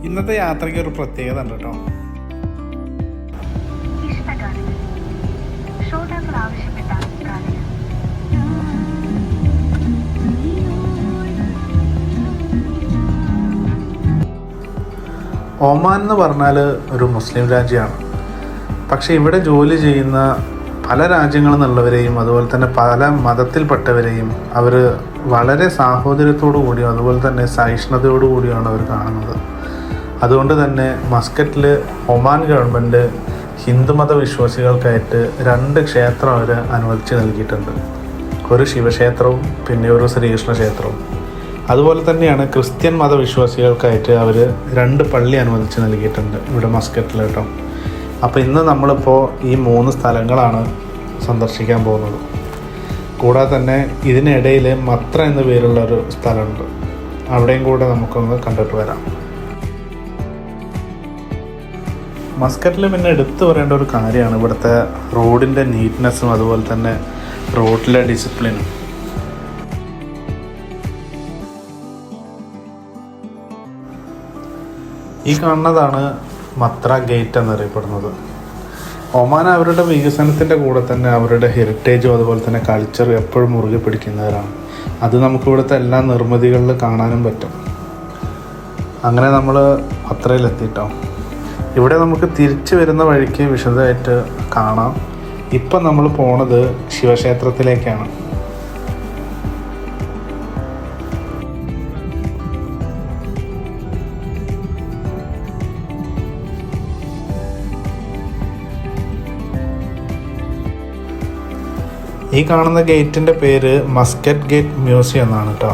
ഇന്നത്തെ യാത്രയ്ക്ക് ഒരു പ്രത്യേകത ഉണ്ട് കേട്ടോ. ഒമാൻ എന്ന് പറഞ്ഞാൽ ഒരു മുസ്ലിം രാജ്യമാണ്. പക്ഷെ ഇവിടെ ജോലി ചെയ്യുന്ന പല രാജ്യങ്ങളിൽ നിന്നുള്ളവരെയും അതുപോലെ തന്നെ പല മതത്തിൽപ്പെട്ടവരെയും അവർ വളരെ സാഹോദര്യത്തോടു കൂടിയും അതുപോലെ തന്നെ സഹിഷ്ണുതയോടു കൂടിയാണ് അവർ കാണുന്നത്. അതുകൊണ്ട് തന്നെ മസ്കറ്റിൽ ഒമാൻ ഗവൺമെൻറ് ഹിന്ദുമത വിശ്വാസികൾക്കായിട്ട് 2 ക്ഷേത്രം അവർ അനുവദിച്ച് നൽകിയിട്ടുണ്ട്. ഒരു ശിവക്ഷേത്രവും പിന്നെ ഒരു ശ്രീകൃഷ്ണ ക്ഷേത്രവും. അതുപോലെ തന്നെയാണ് ക്രിസ്ത്യൻ മതവിശ്വാസികൾക്കായിട്ട് അവർ 2 പള്ളി അനുവദിച്ച് നൽകിയിട്ടുണ്ട് ഇവിടെ മസ്കറ്റിൽ കേട്ടോ. അപ്പോൾ ഇന്ന് നമ്മളിപ്പോൾ ഈ 3 സ്ഥലങ്ങളാണ് സന്ദർശിക്കാൻ പോകുന്നത്. കൂടാതെ തന്നെ ഇതിനിടയിൽ മത്ര എന്ന പേരുള്ളൊരു സ്ഥലമുണ്ട്, അവിടെയും കൂടെ നമുക്കൊന്ന് കണ്ടിട്ട് വരാം. മസ്കറ്റിൽ പിന്നെ എടുത്തു പറയേണ്ട ഒരു കാര്യമാണ് ഇവിടുത്തെ റോഡിൻ്റെ നീറ്റ്നെസ്സും അതുപോലെ തന്നെ റോഡിലെ ഡിസിപ്ലിനും. ഈ കാണുന്നതാണ് മത്ര ഗേറ്റ് എന്നറിയപ്പെടുന്നത്. ഒമാൻ അവരുടെ വികസനത്തിൻ്റെ കൂടെ തന്നെ അവരുടെ ഹെറിറ്റേജും അതുപോലെ തന്നെ കൾച്ചറും എപ്പോഴും മുറുകെ പിടിക്കുന്നവരാണ്. അത് നമുക്ക് ഇവിടുത്തെ എല്ലാ നിർമ്മിതികളിൽ കാണാനും പറ്റും. അങ്ങനെ നമ്മൾ മത്രയിലെത്തിയിട്ടോ. ഇവിടെ നമുക്ക് തിരിച്ചു വരുന്ന വഴിക്ക് വിശദമായിട്ട് കാണാം. ഇപ്പം നമ്മൾ പോണത് ശിവക്ഷേത്രത്തിലേക്കാണ്. ഈ കാണുന്ന ഗേറ്റിൻ്റെ പേര് മസ്കറ്റ് ഗേറ്റ് മ്യൂസിയം എന്നാണ് കേട്ടോ.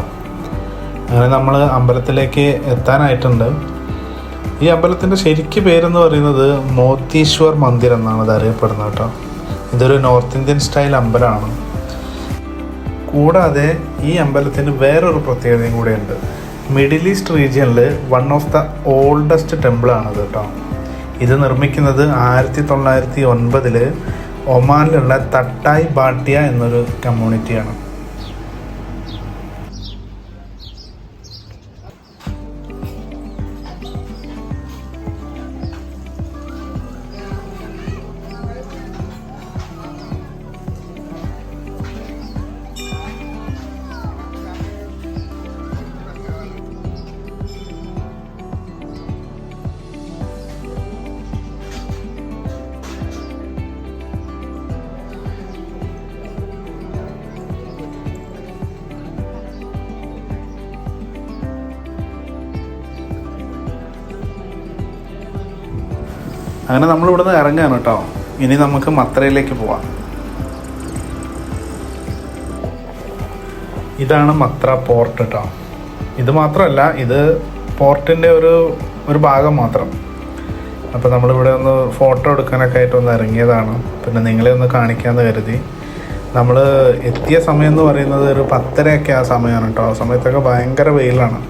അങ്ങനെ നമ്മൾ അമ്പലത്തിലേക്ക് എത്താനായിട്ടുണ്ട്. ഈ അമ്പലത്തിൻ്റെ ശരിക്ക് പേരെന്ന് പറയുന്നത് മോത്തീശ്വർ മന്ദിർ എന്നാണ് ഇത് അറിയപ്പെടുന്നത് കേട്ടോ. ഇതൊരു നോർത്ത് ഇന്ത്യൻ സ്റ്റൈൽ അമ്പലമാണ്. കൂടാതെ ഈ അമ്പലത്തിന് വേറൊരു പ്രത്യേകതയും കൂടെയുണ്ട്. മിഡിൽ ഈസ്റ്റ് റീജിയനിൽ വൺ ഓഫ് ദ ഓൾഡസ്റ്റ് ടെമ്പിളാണത് കേട്ടോ. ഇത് നിർമ്മിക്കുന്നത് 1909 ഒമാനിലുള്ള തട്ടായ് ബാട്ടിയ എന്നൊരു കമ്മ്യൂണിറ്റിയാണ്. അങ്ങനെ നമ്മളിവിടുന്ന് ഇറങ്ങുകയാണ് കേട്ടോ. ഇനി നമുക്ക് മത്രയിലേക്ക് പോവാം. ഇതാണ് മത്ര പോർട്ട് കേട്ടോ. ഇത് മാത്രമല്ല, ഇത് പോർട്ടിൻ്റെ ഒരു ഭാഗം മാത്രം. അപ്പോൾ നമ്മളിവിടെ ഒന്ന് ഫോട്ടോ എടുക്കാനൊക്കെ ആയിട്ട് ഒന്ന് ഇറങ്ങിയതാണ്. പിന്നെ നിങ്ങളെ ഒന്ന് കാണിക്കാമെന്ന് കരുതി. നമ്മൾ എത്തിയ സമയം എന്ന് പറയുന്നത് ഒരു 10:30 ആ സമയമാണ് കേട്ടോ. ആ സമയത്തൊക്കെ ഭയങ്കര വെയിലാണ്.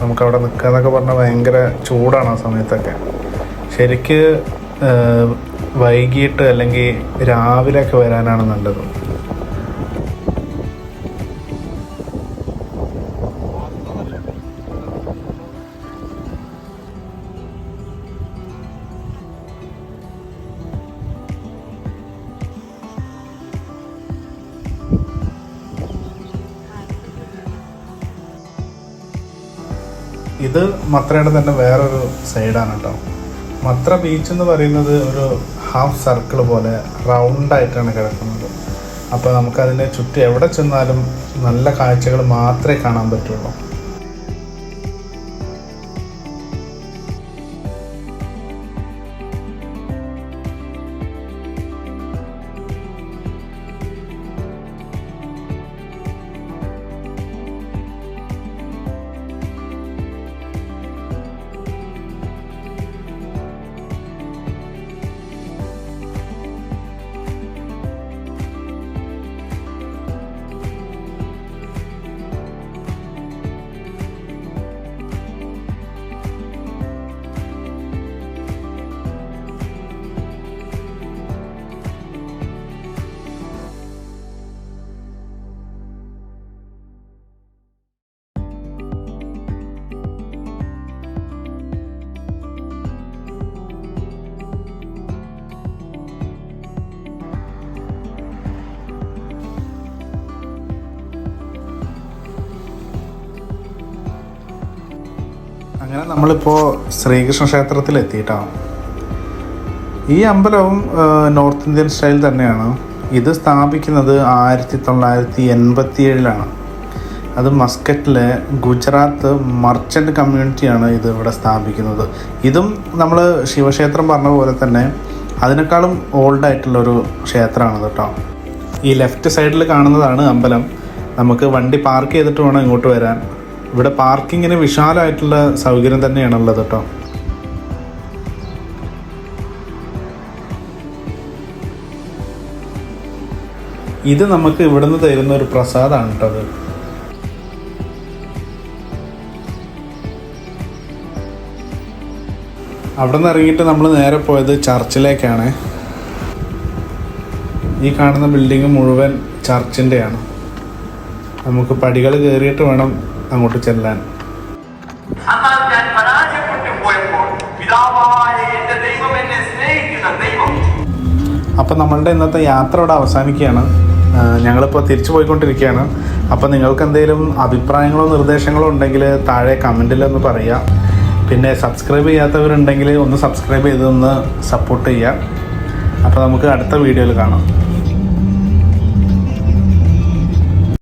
നമുക്കവിടെ നിൽക്കുക എന്നൊക്കെ പറഞ്ഞാൽ ഭയങ്കര ചൂടാണ് ആ സമയത്തൊക്കെ. ശരിക്ക് വൈകിട്ട് അല്ലെങ്കിൽ രാവിലെയൊക്കെ വരാനാണ് നല്ലത്. ഇത് മത്രയുടെ തന്നെ വേറൊരു സൈഡാണ് കേട്ടോ. മത്ര ബീച്ച് എന്ന് പറയുന്നത് ഒരു ഹാഫ് സർക്കിൾ പോലെ റൗണ്ടായിട്ടാണ് കിടക്കുന്നത്. അപ്പോൾ നമുക്കതിനെ ചുറ്റും എവിടെ ചെന്നാലും നല്ല കാഴ്ചകൾ മാത്രമേ കാണാൻ പറ്റുള്ളൂ. അങ്ങനെ നമ്മളിപ്പോൾ ശ്രീകൃഷ്ണ ക്ഷേത്രത്തിൽ എത്തിയിട്ടാണ്. ഈ അമ്പലവും നോർത്ത് ഇന്ത്യൻ സ്റ്റൈൽ തന്നെയാണ്. ഇത് സ്ഥാപിക്കുന്നത് 1987 അത് മസ്കറ്റിലെ ഗുജറാത്ത് മർച്ചൻ്റ് കമ്മ്യൂണിറ്റിയാണ് ഇത് ഇവിടെ സ്ഥാപിക്കുന്നത്. ഇതും നമ്മൾ ശിവക്ഷേത്രം പറഞ്ഞ പോലെ തന്നെ അതിനേക്കാളും ഓൾഡായിട്ടുള്ളൊരു ക്ഷേത്രമാണ് കേട്ടോ. ഈ ലെഫ്റ്റ് സൈഡിൽ കാണുന്നതാണ് അമ്പലം. നമുക്ക് വണ്ടി പാർക്ക് ചെയ്തിട്ട് വേണം ഇങ്ങോട്ട് വരാൻ. ഇവിടെ പാർക്കിങ്ങിന് വിശാലമായിട്ടുള്ള സൗകര്യം തന്നെയാണുള്ളത് കേട്ടോ. ഇത് നമുക്ക് ഇവിടുന്ന് തരുന്ന ഒരു പ്രസാദമാണ് കേട്ടോ അത്. അവിടെ നിന്ന് ഇറങ്ങിയിട്ട് നമ്മൾ നേരെ പോയത് ചർച്ചിലേക്കാണ്. ഈ കാണുന്ന ബിൽഡിങ് മുഴുവൻ ചർച്ചിൻ്റെയാണ്. നമുക്ക് പടികൾ കയറിയിട്ട് വേണം അങ്ങോട്ട് ചെല്ലാൻ. അപ്പം നമ്മളുടെ ഇന്നത്തെ യാത്ര ഇവിടെ അവസാനിക്കുകയാണ്. ഞങ്ങളിപ്പോൾ തിരിച്ചു പോയിക്കൊണ്ടിരിക്കുകയാണ്. അപ്പോൾ നിങ്ങൾക്ക് എന്തെങ്കിലും അഭിപ്രായങ്ങളോ നിർദ്ദേശങ്ങളോ ഉണ്ടെങ്കിൽ താഴെ കമൻറ്റിലൊന്ന് പറയുക. പിന്നെ സബ്സ്ക്രൈബ് ചെയ്യാത്തവരുണ്ടെങ്കിൽ ഒന്ന് സബ്സ്ക്രൈബ് ചെയ്തൊന്ന് സപ്പോർട്ട് ചെയ്യുക. അപ്പോൾ നമുക്ക് അടുത്ത വീഡിയോയിൽ കാണാം.